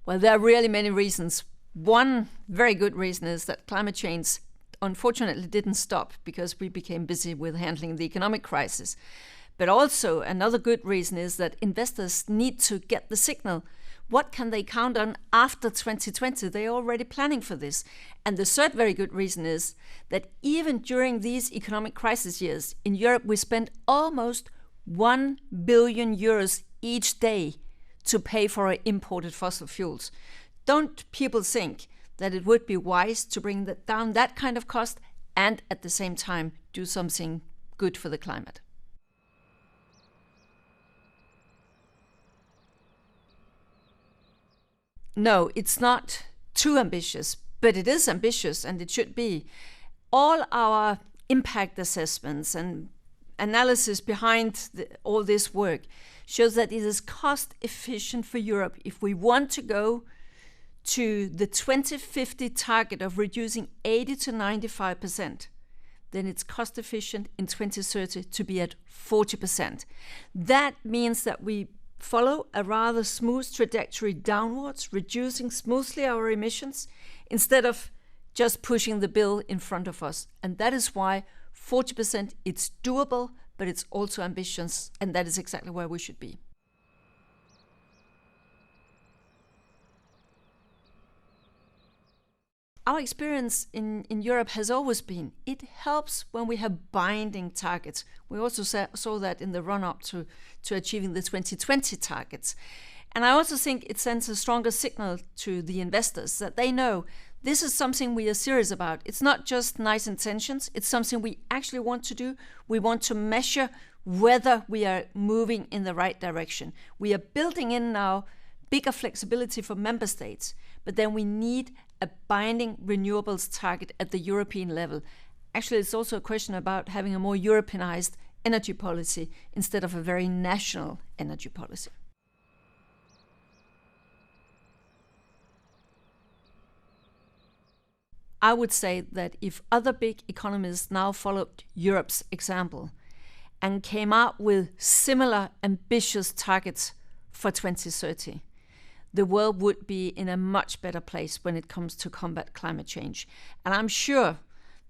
Well, there are really many reasons. One very good reason is that climate change unfortunately didn't stop because we became busy with handling the economic crisis. But also another good reason is that investors need to get the signal. What can they count on after 2020? They're already planning for this. And the third very good reason is that even during these economic crisis years, in Europe we spent almost 1 billion euros each day to pay for our imported fossil fuels. Don't people think that it would be wise to bring down that kind of cost and at the same time do something good for the climate? No, it's not too ambitious, but it is ambitious and it should be. All our impact assessments and analysis behind all this work shows that it is cost efficient for Europe if we want to go to the 2050 target of reducing 80 to 95%, then it's cost efficient in 2030 to be at 40%. That means that we follow a rather smooth trajectory downwards, reducing smoothly our emissions instead of just pushing the bill in front of us. And that is why 40%, it's doable, but it's also ambitious, and that is exactly where we should be. Our experience in Europe has always been, it helps when we have binding targets. We also saw that in the run-up to achieving the 2020 targets. And I also think it sends a stronger signal to the investors that they know this is something we are serious about. It's not just nice intentions, it's something we actually want to do. We want to measure whether we are moving in the right direction. We are building in now bigger flexibility for member states, but then we need a binding renewables target at the European level. Actually, it's also a question about having a more Europeanized energy policy instead of a very national energy policy. I would say that if other big economies now followed Europe's example and came out with similar ambitious targets for 2030, the world would be in a much better place when it comes to combat climate change. And I'm sure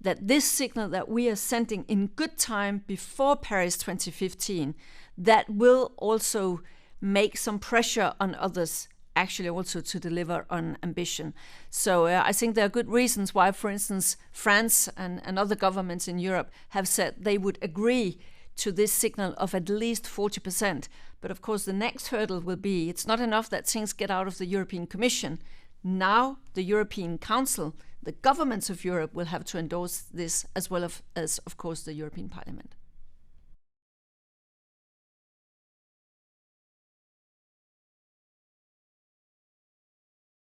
that this signal that we are sending in good time before Paris 2015, that will also make some pressure on others actually also to deliver on ambition. So I think there are good reasons why, for instance, France and other governments in Europe have said they would agree to this signal of at least 40%. But of course, the next hurdle will be, it's not enough that things get out of the European Commission. Now, the European Council, the governments of Europe will have to endorse this as well as, of course, the European Parliament.